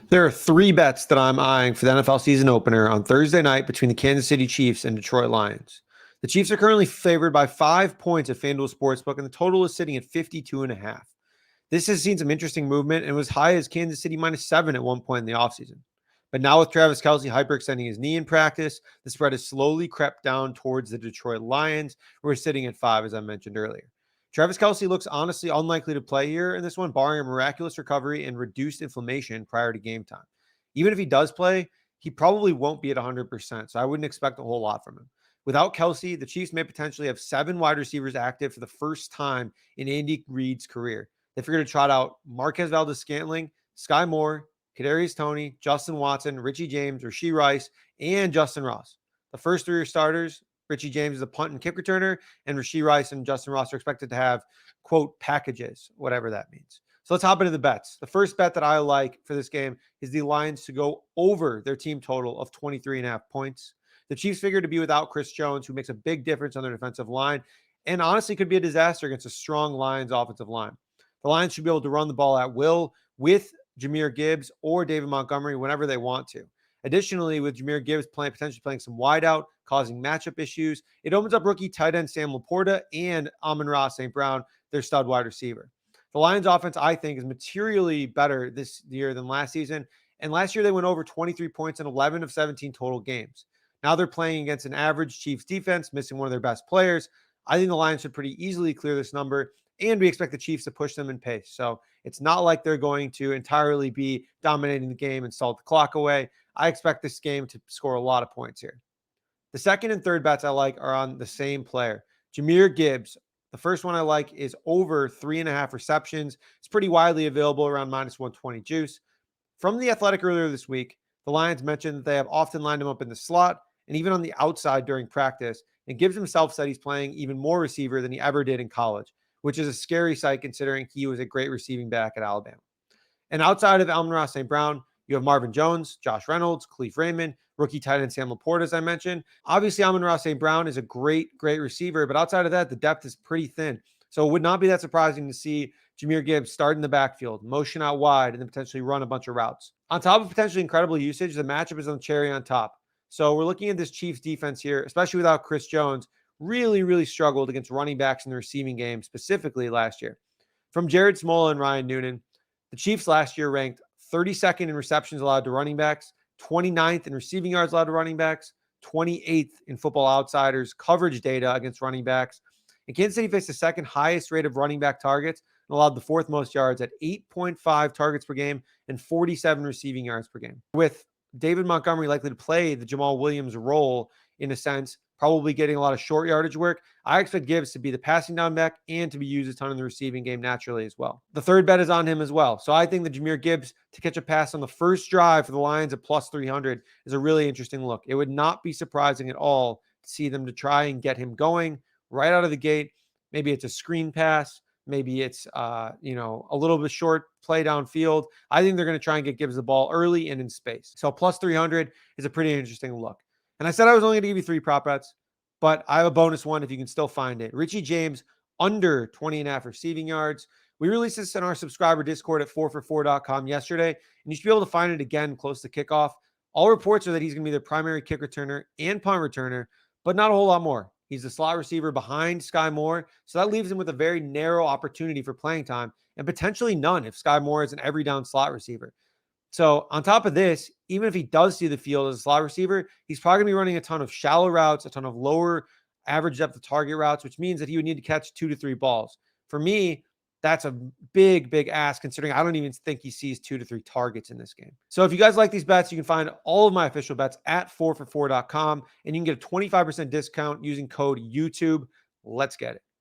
There are three bets that I'm eyeing for the NFL season opener on Thursday night between the Kansas City Chiefs and Detroit Lions. The Chiefs are currently favored by 5 points at FanDuel Sportsbook, and the total is sitting at 52.5. This has seen some interesting movement and was high as Kansas City -7 at one point in the offseason. But now with Travis Kelce hyperextending his knee in practice, the spread has slowly crept down towards the Detroit Lions, who are sitting at 5, as I mentioned earlier. Travis Kelce looks honestly unlikely to play here in this one, barring a miraculous recovery and reduced inflammation prior to game time. Even if he does play, he probably won't be at 100%, so I wouldn't expect a whole lot from him. Without Kelce, the Chiefs may potentially have 7 wide receivers active for the first time in Andy Reid's career. They figured to trot out Marquez Valdes-Scantling, Sky Moore, Kadarius Toney, Justin Watson, Richie James, Rashee Rice, and Justin Ross. The first 3 are starters. Richie James is a punt and kick returner, and Rashee Rice and Justin Ross are expected to have, quote, packages, whatever that means. So let's hop into the bets. The first bet that I like for this game is the Lions to go over their team total of 23.5 points. The Chiefs figure to be without Chris Jones, who makes a big difference on their defensive line, and honestly could be a disaster against a strong Lions offensive line. The Lions should be able to run the ball at will with Jahmyr Gibbs or David Montgomery whenever they want to. Additionally, with Jahmyr Gibbs potentially playing some wideout, causing matchup issues, it opens up rookie tight end Sam Laporta and Amon-Ra St. Brown, their stud wide receiver. The Lions offense, I think, is materially better this year than last season. And last year, they went over 23 points in 11 of 17 total games. Now they're playing against an average Chiefs defense, missing one of their best players. I think the Lions should pretty easily clear this number, and we expect the Chiefs to push them in pace. So it's not like they're going to entirely be dominating the game and salt the clock away. I expect this game to score a lot of points here. The second and third bets I like are on the same player, Jahmyr Gibbs. The first one I like is over 3.5 receptions. It's pretty widely available around -120 juice. From The Athletic earlier this week, the Lions mentioned that they have often lined him up in the slot and even on the outside during practice. And Gibbs himself said he's playing even more receiver than he ever did in college, which is a scary sight considering he was a great receiving back at Alabama. And outside of Amon-Ra St. Brown, you have Marvin Jones, Josh Reynolds, Khalif Raymond, rookie tight end Sam Laporta, as I mentioned. Obviously, Amon-Ra St. Brown is a great receiver, but outside of that, the depth is pretty thin. So it would not be that surprising to see Jahmyr Gibbs start in the backfield, motion out wide, and then potentially run a bunch of routes. On top of potentially incredible usage, the matchup is on cherry on top. So we're looking at this Chiefs defense here, especially without Chris Jones, really struggled against running backs in the receiving game, specifically last year. From Jared Smola and Ryan Noonan, the Chiefs last year ranked 32nd in receptions allowed to running backs, 29th in receiving yards allowed to running backs, 28th in Football Outsiders coverage data against running backs. And Kansas City faced the second highest rate of running back targets and allowed the fourth most yards at 8.5 targets per game and 47 receiving yards per game. With David Montgomery likely to play the Jamal Williams role in a sense, probably getting a lot of short yardage work, I expect Gibbs to be the passing down back and to be used a ton in the receiving game naturally as well. The third bet is on him as well. So I think that Jahmyr Gibbs to catch a pass on the first drive for the Lions at +300 is a really interesting look. It would not be surprising at all to see them to try and get him going right out of the gate. Maybe it's a screen pass. Maybe it's, a little bit short play downfield. I think they're going to try and get Gibbs the ball early and in space. So +300 is a pretty interesting look. And I said I was only going to give you 3 prop bets, but I have a bonus one if you can still find it. Richie James under 20.5 receiving yards. We released this in our subscriber Discord at 4for4.com yesterday, and you should be able to find it again close to kickoff. All reports are that he's going to be the primary kick returner and punt returner, but not a whole lot more. He's the slot receiver behind Sky Moore, so that leaves him with a very narrow opportunity for playing time and potentially none if Sky Moore is an every down slot receiver. So on top of this, even if he does see the field as a slot receiver, he's probably going to be running a ton of shallow routes, a ton of lower average depth of target routes, which means that he would need to catch 2 to 3 balls. For me, that's a big ask considering I don't even think he sees 2 to 3 targets in this game. So if you guys like these bets, you can find all of my official bets at 4for4.com, and you can get a 25% discount using code YouTube. Let's get it.